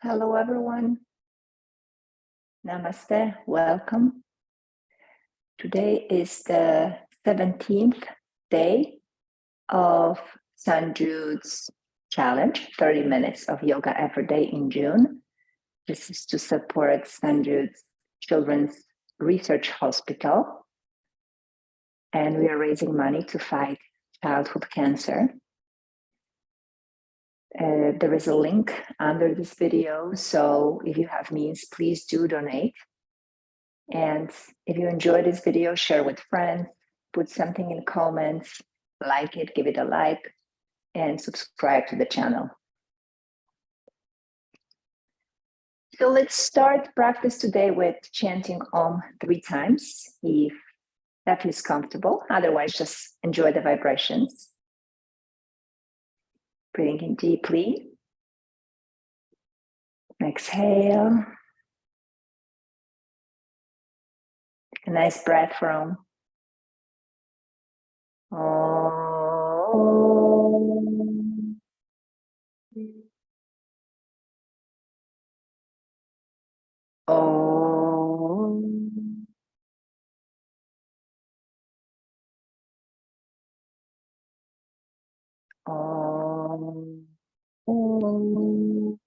Hello, everyone. Namaste. Welcome. Today is the 17th day of St. Jude's challenge, 30 minutes of yoga every day in June. This is to support St. Jude's Children's Research Hospital. And we are raising money to fight childhood cancer. There is a link under this video, so if you have means, please do donate. And if you enjoyed this video, share with friends, put something in comments, like it, give it a like, and subscribe to the channel. So let's start practice today with chanting Om 3 times, if that feels comfortable. Otherwise, just enjoy the vibrations. Breathing in deeply. Exhale. A nice breath from Om. Om. Om. Om.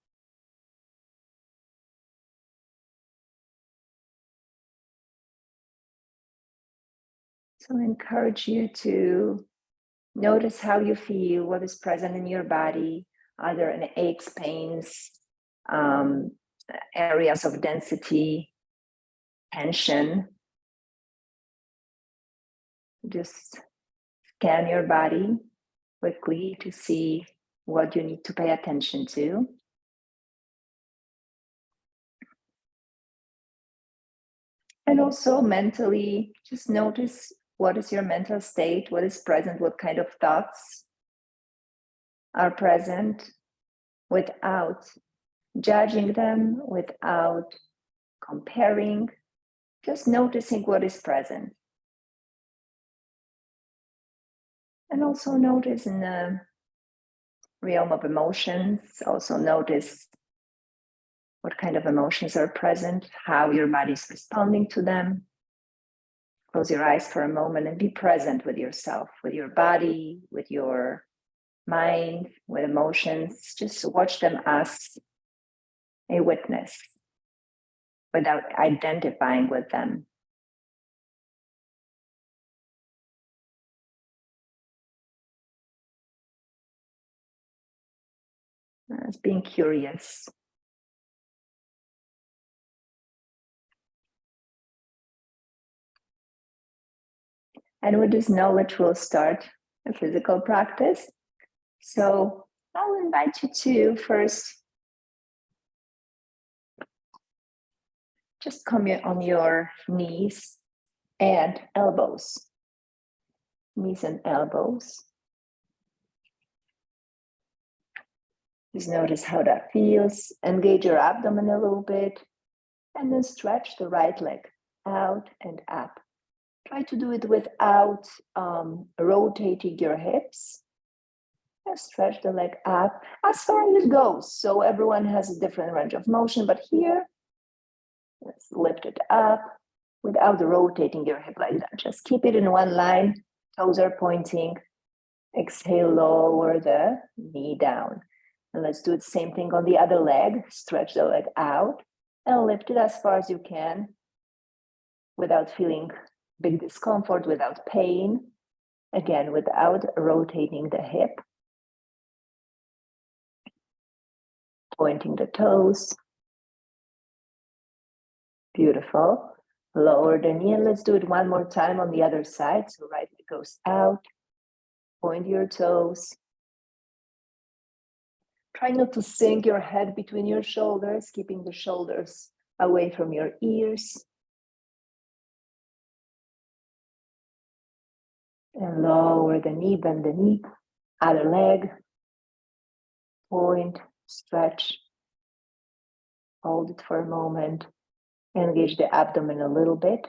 So I encourage you to notice how you feel, what is present in your body, either in aches, pains, areas of density, tension. Just scan your body quickly to see what you need to pay attention to. And also mentally, just notice what is your mental state, what is present, what kind of thoughts are present, without judging them, without comparing, just noticing what is present. And also notice in the realm of emotions, also notice what kind of emotions are present, how your body is responding to them. Close your eyes for a moment and be present with yourself, with your body, with your mind, with emotions. Just watch them as a witness without identifying with them. As being curious. And with this knowledge, we'll start a physical practice. So I'll invite you to first just come on your knees and elbows. Knees and elbows. Just notice how that feels. Engage your abdomen a little bit. And then stretch the right leg out and up. Try to do it without rotating your hips. Just stretch the leg up as far as it goes. So everyone has a different range of motion, but here, let's lift it up without rotating your hip like that. Just keep it in one line. Toes are pointing. Exhale, lower the knee down. And let's do the same thing on the other leg. Stretch the leg out and lift it as far as you can without feeling big discomfort, without pain. Again, without rotating the hip. Pointing the toes. Beautiful. Lower the knee and let's do it one more time on the other side. So right leg goes out. Point your toes. Try not to sink your head between your shoulders, keeping the shoulders away from your ears. And lower the knee, bend the knee. Other leg. Point, stretch. Hold it for a moment. Engage the abdomen a little bit.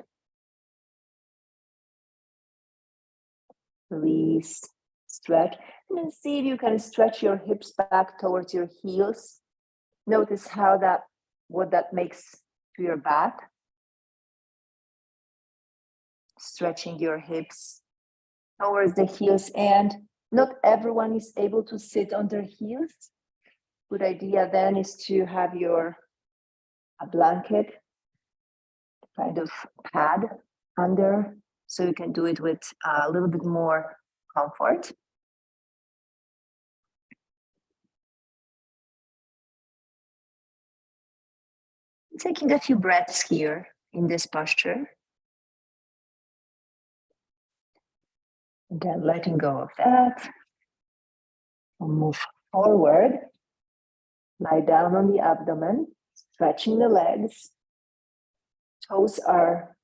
Release, stretch. And then see if you can stretch your hips back towards your heels. Notice what that makes to your back. Stretching your hips towards the heels, and not everyone is able to sit on their heels. Good idea then is to have a blanket, kind of pad under, so you can do it with a little bit more comfort. Taking a few breaths here in this posture. And then letting go of that. We'll move forward. Lie down on the abdomen, stretching the legs. Toes are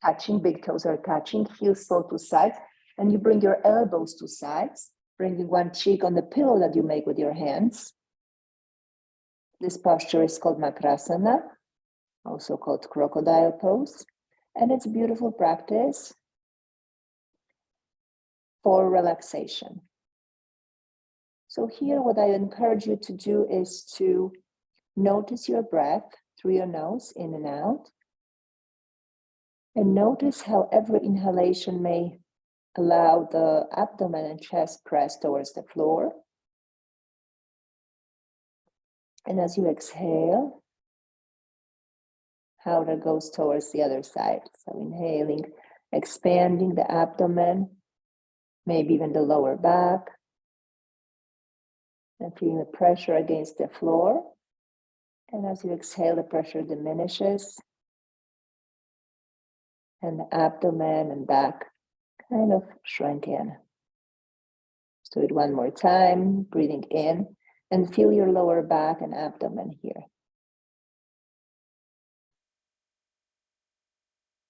touching, big toes are touching, heels fall to sides, and you bring your elbows to sides, bringing one cheek on the pillow that you make with your hands. This posture is called Makrasana, also called crocodile pose, and it's a beautiful practice for relaxation. So here, what I encourage you to do is to notice your breath through your nose, in and out, and notice how every inhalation may allow the abdomen and chest press towards the floor. And as you exhale, how that goes towards the other side. So inhaling, expanding the abdomen, maybe even the lower back, and feeling the pressure against the floor. And as you exhale, the pressure diminishes, and the abdomen and back kind of shrink in. Let's do it one more time, breathing in, and feel your lower back and abdomen here.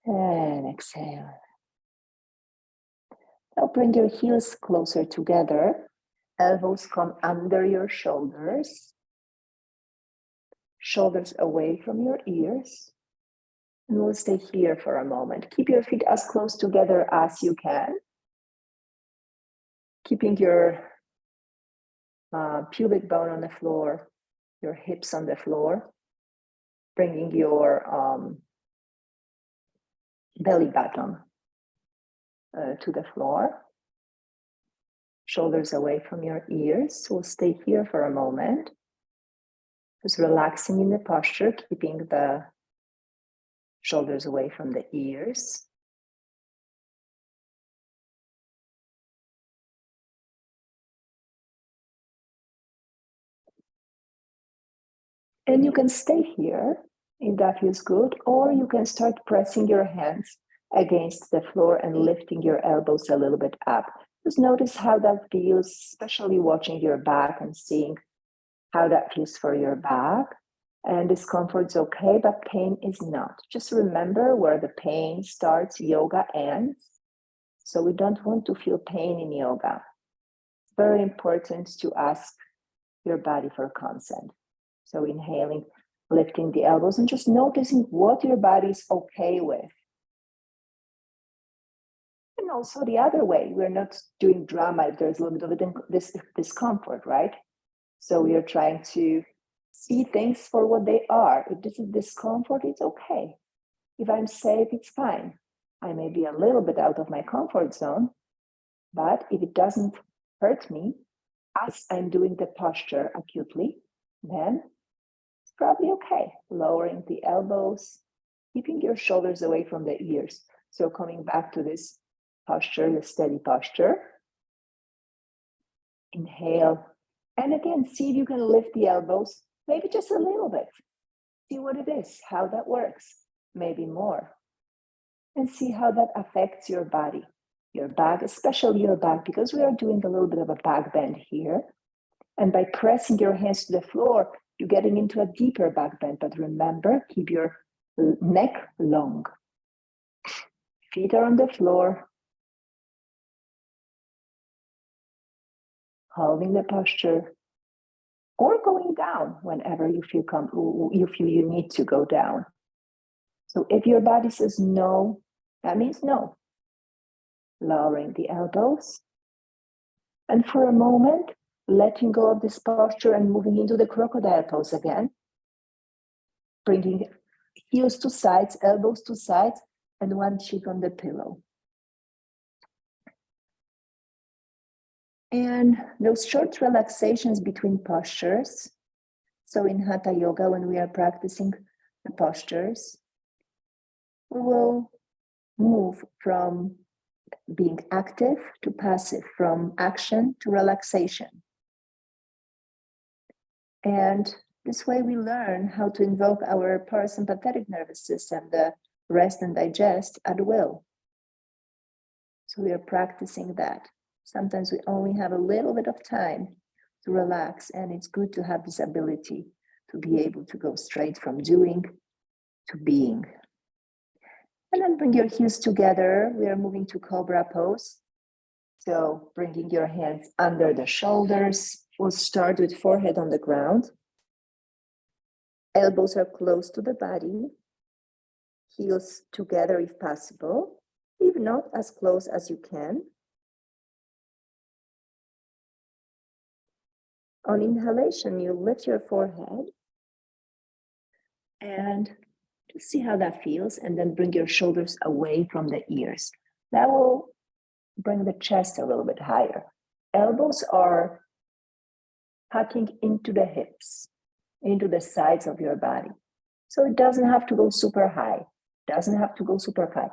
And exhale. Now bring your heels closer together. Elbows come under your shoulders. Shoulders away from your ears. And we'll stay here for a moment. Keep your feet as close together as you can. Keeping your pubic bone on the floor, your hips on the floor. Bringing your belly button to the floor. Shoulders away from your ears. We'll stay here for a moment. Just relaxing in the posture, keeping the shoulders away from the ears. And you can stay here if that feels good, or you can start pressing your hands against the floor and lifting your elbows a little bit up. Just notice how that feels, especially watching your back and seeing how that feels for your back. And discomfort's okay, but pain is not. Just remember where the pain starts, yoga ends. So we don't want to feel pain in yoga. It's very important to ask your body for consent. So inhaling, lifting the elbows, and just noticing what your body is okay with. And also the other way, we're not doing drama if there's a little bit of this discomfort, right? So we are trying to see things for what they are. If this is discomfort, it's okay. If I'm safe, it's fine. I may be a little bit out of my comfort zone, but if it doesn't hurt me as I'm doing the posture acutely, then it's probably okay. Lowering the elbows, keeping your shoulders away from the ears. So coming back to this posture, the steady posture. Inhale. And again, see if you can lift the elbows, maybe just a little bit. See what it is, how that works, maybe more. And see how that affects your body, your back, especially your back, because we are doing a little bit of a back bend here. And by pressing your hands to the floor, you're getting into a deeper back bend. But remember, keep your neck long. Feet are on the floor. Holding the posture. Or going down whenever you feel you need to go down. So if your body says no, that means no. Lowering the elbows. And for a moment, letting go of this posture and moving into the crocodile pose again. Bringing heels to sides, elbows to sides, and one cheek on the pillow. And those short relaxations between postures. So in Hatha Yoga, when we are practicing the postures, we will move from being active to passive, from action to relaxation. And this way we learn how to invoke our parasympathetic nervous system, the rest and digest at will. So we are practicing that. Sometimes we only have a little bit of time to relax, and it's good to have this ability to be able to go straight from doing to being. And then bring your heels together. We are moving to Cobra pose. So bringing your hands under the shoulders. We'll start with forehead on the ground. Elbows are close to the body. Heels together if possible. If not, as close as you can. On inhalation, you lift your forehead and just see how that feels, and then bring your shoulders away from the ears. That will bring the chest a little bit higher. Elbows are tucking into the hips, into the sides of your body. So it doesn't have to go super high, doesn't have to go super high.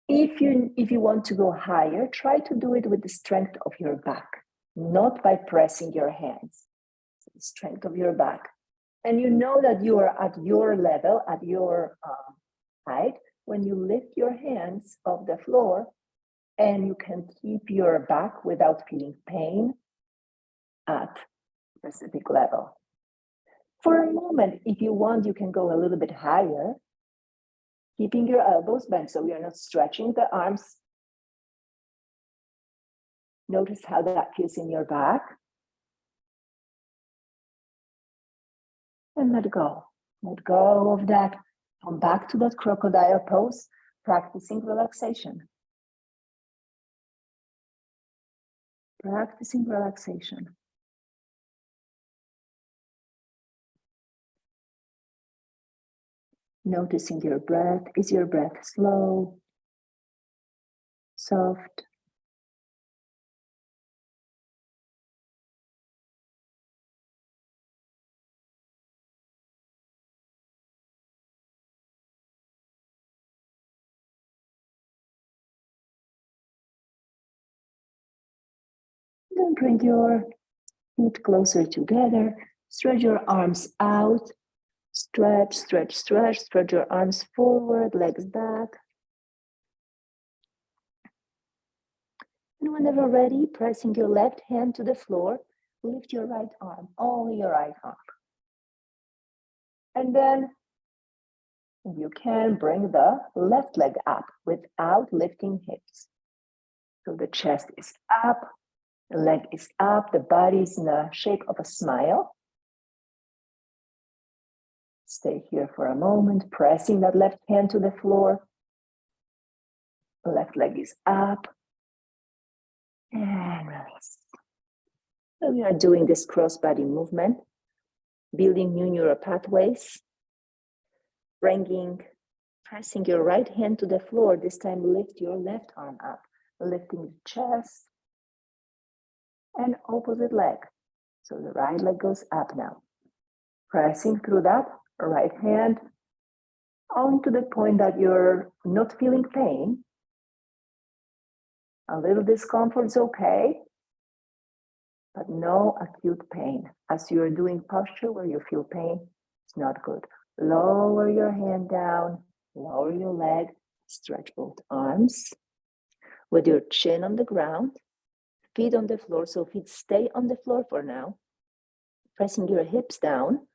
If you want to go higher, try to do it with the strength of your back, not by pressing your hands. The strength of your back. And you know that you are at your level, at your height, when you lift your hands off the floor and you can keep your back without feeling pain at a specific level. For a moment, if you want, you can go a little bit higher, keeping your elbows bent so you're not stretching the arms. Notice how that feels in your back. And let go. Let go of that. Come back to that crocodile pose, practicing relaxation. Practicing relaxation. Noticing your breath. Is your breath slow, soft? Then bring your feet closer together. Stretch your arms out. Stretch, stretch, stretch. Stretch your arms forward, legs back. And whenever ready, pressing your left hand to the floor, lift your right arm, only your right arm. And then, if you can, bring the left leg up without lifting hips. So the chest is up, the leg is up, the body is in the shape of a smile. Stay here for a moment, pressing that left hand to the floor. The left leg is up. And release. So we are doing this cross-body movement, building new neural pathways, pressing your right hand to the floor. This time, lift your left arm up, lifting the chest, and opposite leg. So the right leg goes up now. Pressing through that right hand on to the point that you're not feeling pain. A little discomfort is okay, but no acute pain. As you're doing posture where you feel pain, it's not good. Lower your hand down, lower your leg, stretch both arms with your chin on the ground, feet on the floor. So feet stay on the floor for now. Pressing your hips down.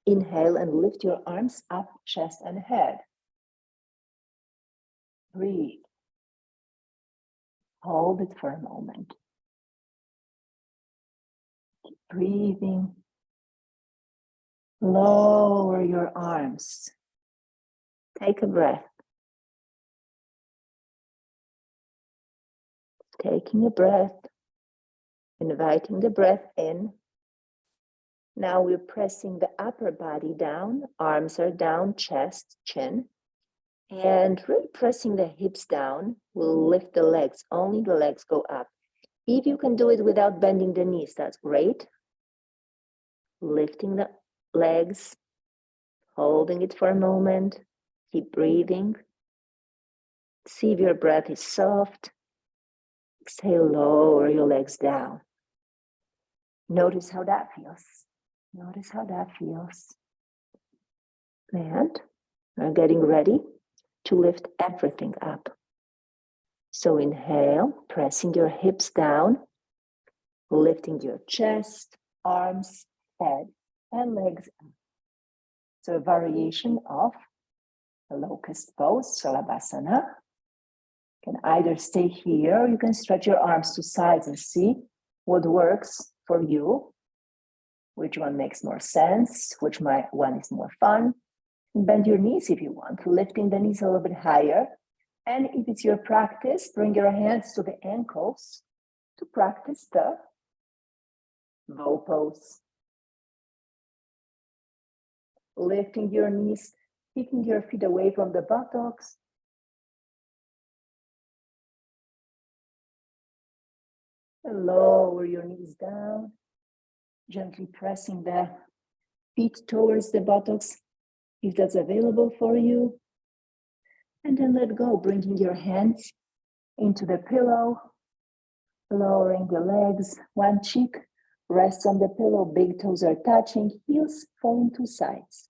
Inhale and lift your arms up, chest and head. Breathe. Hold it for a moment. Keep breathing. Lower your arms. Take a breath. Taking a breath. Inviting the breath in. Now we're pressing the upper body down, arms are down, chest, chin, and really pressing the hips down. We'll lift the legs, only the legs go up. If you can do it without bending the knees, that's great. Lifting the legs, holding it for a moment, keep breathing. See if your breath is soft. Exhale, lower your legs down. Notice how that feels. Notice how that feels. And we're getting ready to lift everything up. So inhale, pressing your hips down, lifting your chest, arms, head, and legs up. So a variation of the locust pose, Shalabhasana. You can either stay here or you can stretch your arms to sides and see what works for you, which one makes more sense, which one is more fun. Bend your knees if you want, lifting the knees a little bit higher. And if it's your practice, bring your hands to the ankles to practice the bow pose. Lifting your knees, kicking your feet away from the buttocks. And lower your knees down, gently pressing the feet towards the buttocks if that's available for you. And then let go, bringing your hands into the pillow, lowering the legs, one cheek rests on the pillow, big toes are touching, heels falling to sides.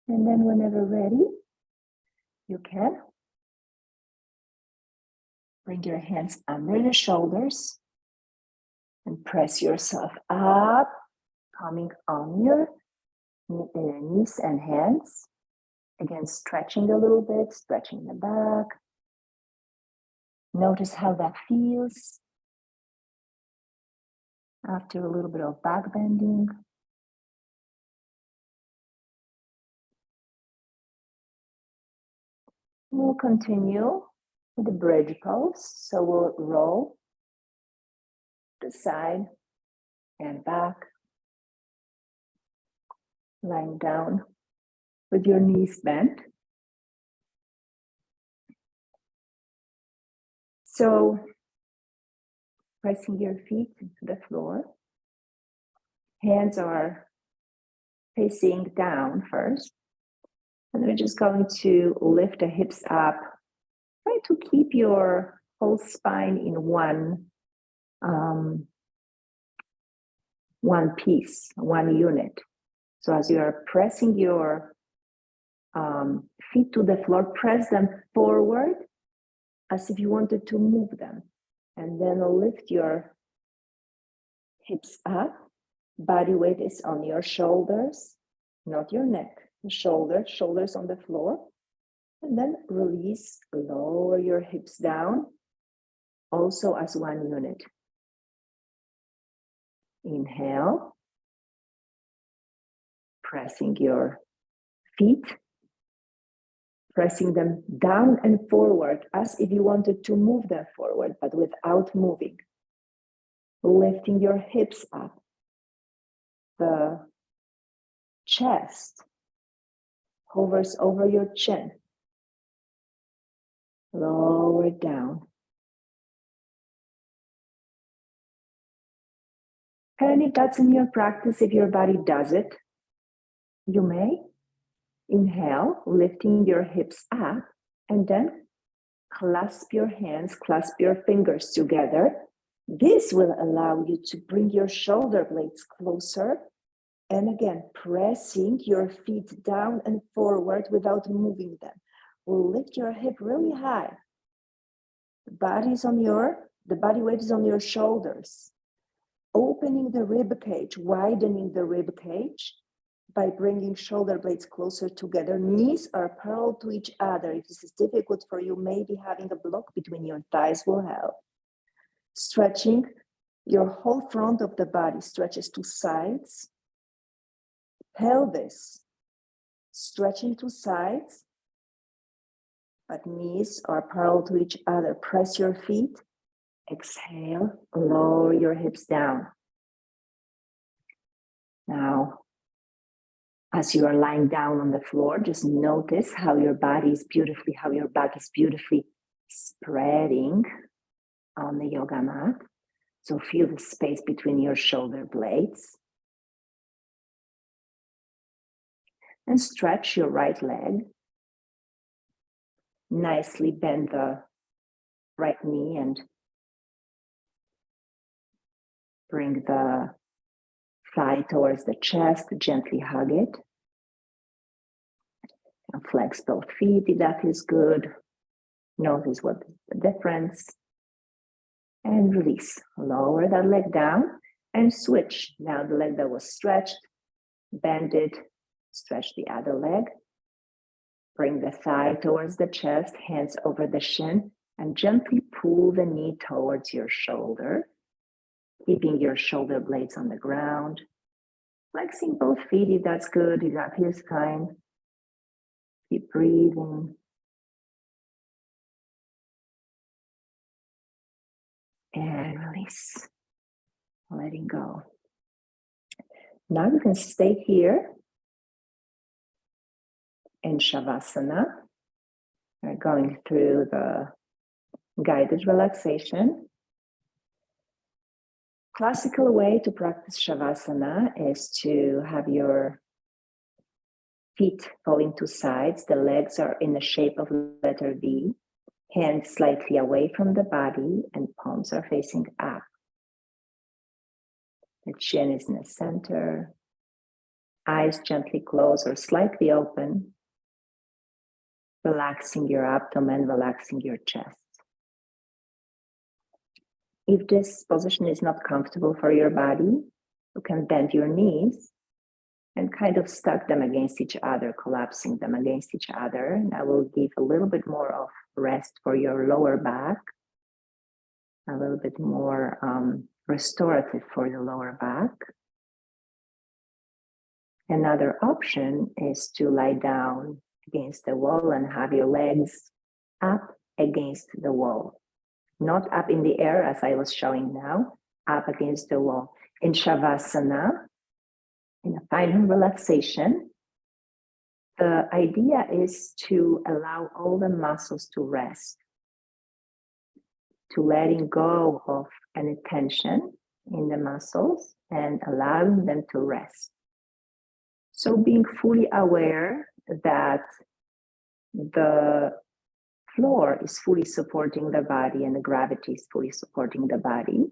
And then whenever ready, you can bring your hands under the shoulders and press yourself up, coming on your knees and hands. Again, stretching a little bit, stretching the back. Notice how that feels after a little bit of back bending. We'll continue with the bridge pose. So we'll roll to the side and back, lying down with your knees bent. So pressing your feet into the floor. Hands are facing down first. And we're just going to lift the hips up. Try to keep your whole spine in one piece, one unit. So as you are pressing your feet to the floor, press them forward as if you wanted to move them. And then lift your hips up. Body weight is on your shoulders, not your neck. The shoulders on the floor. And then release, lower your hips down, also as one unit. Inhale, pressing your feet, pressing them down and forward as if you wanted to move them forward, but without moving. Lifting your hips up, the chest hovers over your chin. Lower it down. And if that's in your practice, if your body does it, you may inhale, lifting your hips up, and then clasp your hands, clasp your fingers together. This will allow you to bring your shoulder blades closer. And again, pressing your feet down and forward without moving them. We'll lift your hip really high. The body weight is on your shoulders. Opening the rib cage, widening the rib cage. by bringing shoulder blades closer together. Knees are parallel to each other. If this is difficult for you, maybe having a block between your thighs will help. Stretching, your whole front of the body stretches to sides. Pelvis, stretching to sides, but knees are parallel to each other. Press your feet. Exhale, lower your hips down. Now, as you are lying down on the floor, just notice how your body is beautifully, how your back is beautifully spreading on the yoga mat. So feel the space between your shoulder blades. And stretch your right leg. Nicely bend the right knee and bring the thigh towards the chest. Gently hug it. And flex both feet if that feels good. Notice what is the difference. And release. Lower that leg down and switch. Now the leg that was stretched, bend it, stretch the other leg. Bring the thigh towards the chest, hands over the shin, and gently pull the knee towards your shoulder, keeping your shoulder blades on the ground. Flexing both feet if that's good, if that feels fine. Keep breathing. And release. Letting go. Now you can stay here in Shavasana. We're going through the guided relaxation. Classical way to practice Shavasana is to have your feet falling to sides. The legs are in the shape of letter V. Hands slightly away from the body and palms are facing up. The chin is in the center. Eyes gently closed or slightly open. Relaxing your abdomen, relaxing your chest. If this position is not comfortable for your body, you can bend your knees and kind of stack them against each other, collapsing them against each other. And that will give a little bit more of rest for your lower back, a little bit more restorative for the lower back. Another option is to lie down against the wall and have your legs up against the wall. Not up in the air as I was showing now, up against the wall. In Shavasana, in a final relaxation, the idea is to allow all the muscles to rest, to letting go of any tension in the muscles and allowing them to rest. So being fully aware that the floor is fully supporting the body and the gravity is fully supporting the body.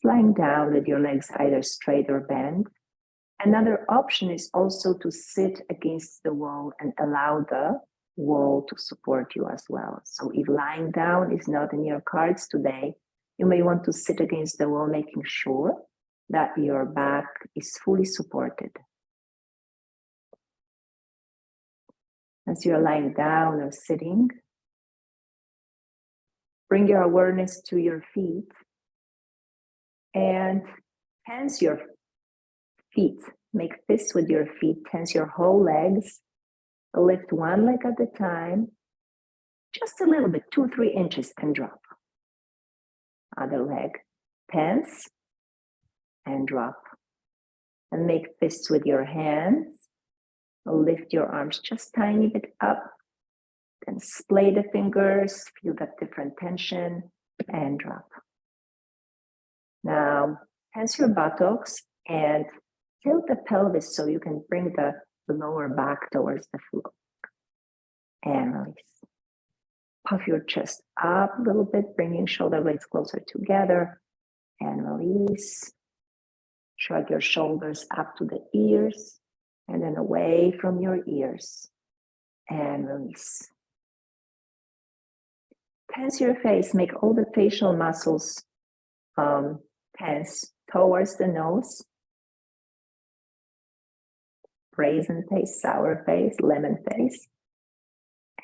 Lying down with your legs either straight or bent. Another option is also to sit against the wall and allow the wall to support you as well. So if lying down is not in your cards today, you may want to sit against the wall, making sure that your back is fully supported. As you're lying down or sitting, bring your awareness to your feet and tense your feet. Make fists with your feet, tense your whole legs. Lift one leg at a time, just a little bit, 2-3 inches, and drop. Other leg, tense and drop. And make fists with your hands. Lift your arms just tiny bit up. Then splay the fingers, feel that different tension, and drop. Now, tense your buttocks and tilt the pelvis so you can bring the lower back towards the floor. And release. Puff your chest up a little bit, bringing shoulder blades closer together. And release. Shrug your shoulders up to the ears and then away from your ears. And release. Tense your face, make all the facial muscles tense towards the nose. raisin face, sour face, lemon face,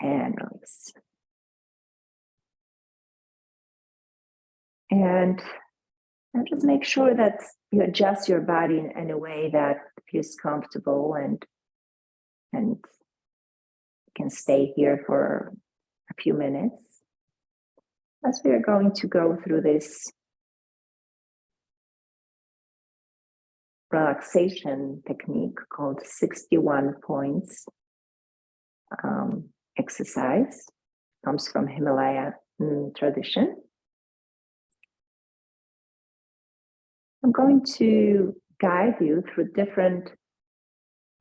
and release. And just make sure that you adjust your body in a way that feels comfortable and can stay here for a few minutes as we are going to go through this relaxation technique called 61 points exercise. Comes from Himalaya tradition. I'm going to guide you through different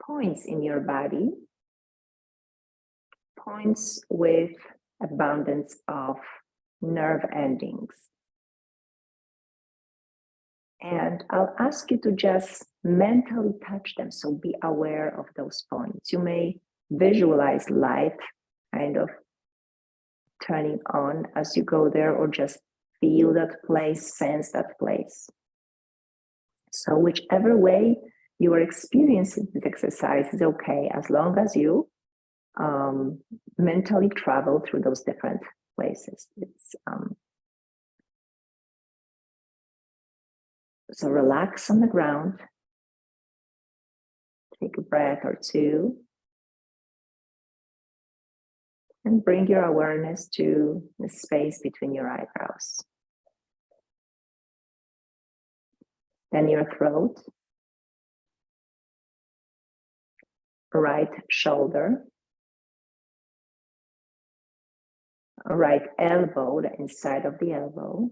points in your body, points with abundance of nerve endings. And I'll ask you to just mentally touch them, so be aware of those points. You may visualize light kind of turning on as you go there, or just feel that place, sense that place. So whichever way you are experiencing this exercise is okay, as long as you mentally travel through those different places. So relax on the ground, take a breath or two, and bring your awareness to the space between your eyebrows. Then your throat, right shoulder, right elbow, the inside of the elbow,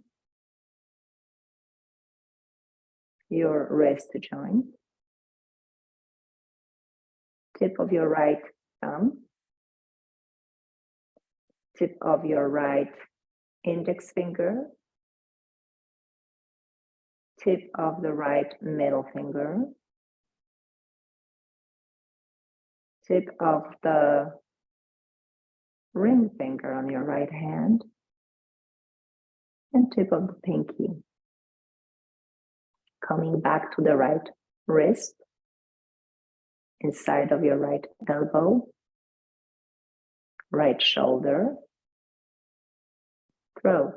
your wrist joint, tip of your right thumb, tip of your right index finger, tip of the right middle finger, tip of the ring finger on your right hand, and tip of the pinky. Coming back to the right wrist, inside of your right elbow, right shoulder, throat,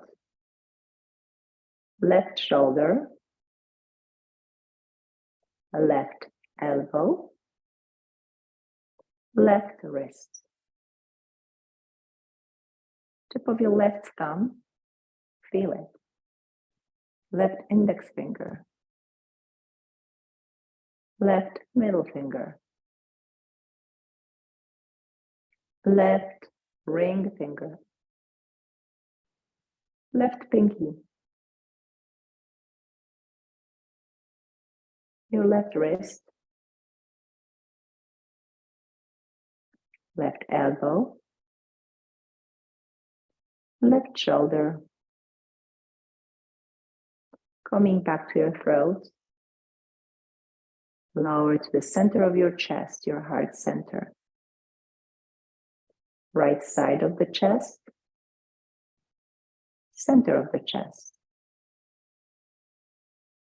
left shoulder, left elbow, left wrist, tip of your left thumb, feel it, left index finger, left middle finger, left ring finger, left pinky, your left wrist, left elbow, left shoulder. Coming back to your throat, lower to the center of your chest, your heart center. Right side of the chest, center of the chest.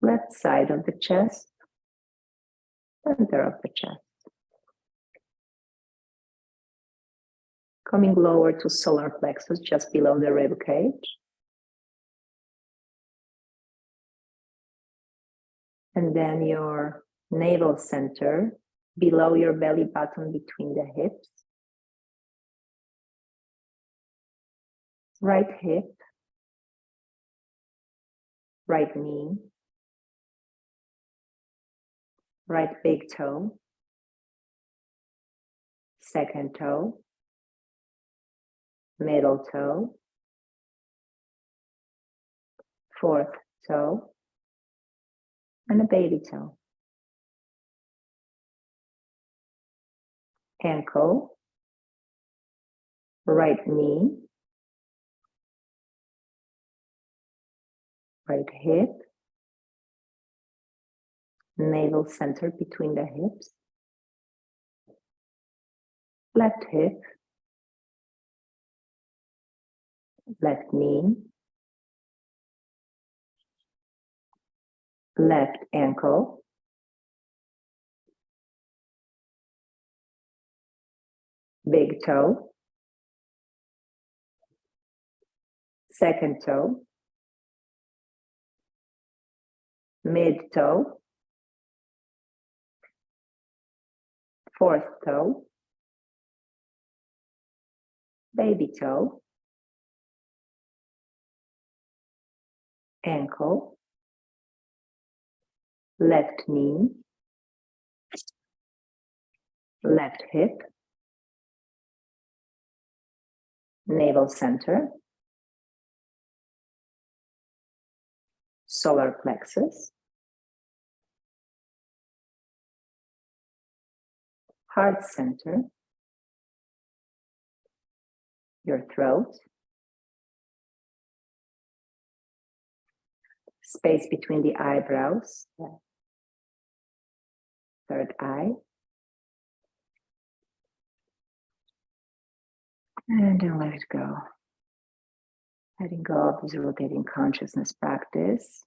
Left side of the chest, center of the chest. Coming lower to solar plexus, just below the rib cage. And then your navel center, below your belly button, between the hips. Right hip, right knee, right big toe, second toe, middle toe, fourth toe, and a baby toe. Ankle, right knee, right hip, navel center between the hips, left hip, left knee, left ankle, big toe, second toe, mid toe, fourth toe, baby toe, ankle, left knee, left hip, navel center, solar plexus, heart center, your throat, space between the eyebrows, third eye, and then let it go. Letting go of this rotating consciousness practice.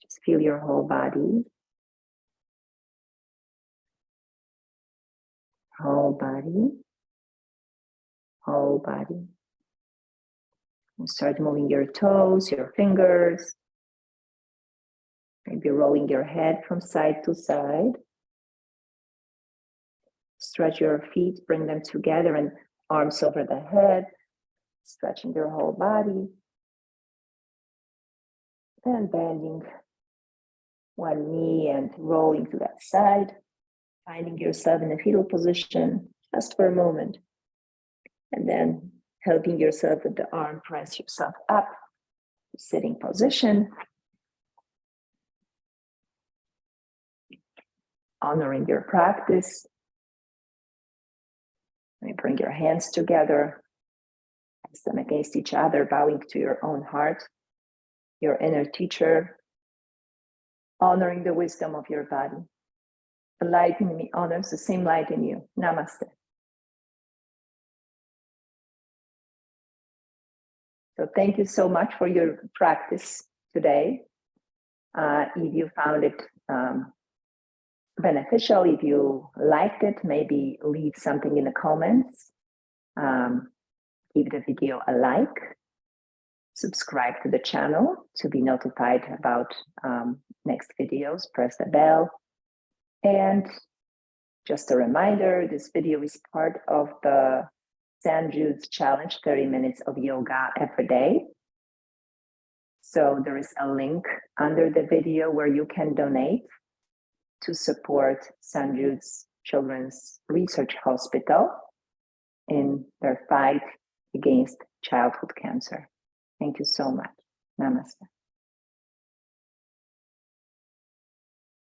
Just feel your whole body. Whole body. Whole body. And start moving your toes, your fingers. Maybe rolling your head from side to side. Stretch your feet, bring them together and arms over the head. Stretching your whole body. And bending one knee and rolling to that side. Finding yourself in a fetal position just for a moment. And then helping yourself with the arm, press yourself up. Sitting position. Honoring your practice. You bring your hands together. Press them against each other, bowing to your own heart. Your inner teacher. Honoring the wisdom of your body. The light in me honors the same light in you. Namaste. So thank you so much for your practice today. If you found it beneficial, if you liked it, maybe leave something in the comments. Give the video a like. Subscribe to the channel to be notified about next videos. Press the bell. And just a reminder, this video is part of the St. Jude's Challenge, 30 minutes of yoga every day. So there is a link under the video where you can donate to support St. Jude's Children's Research Hospital in their fight against childhood cancer. Thank you so much. Namaste.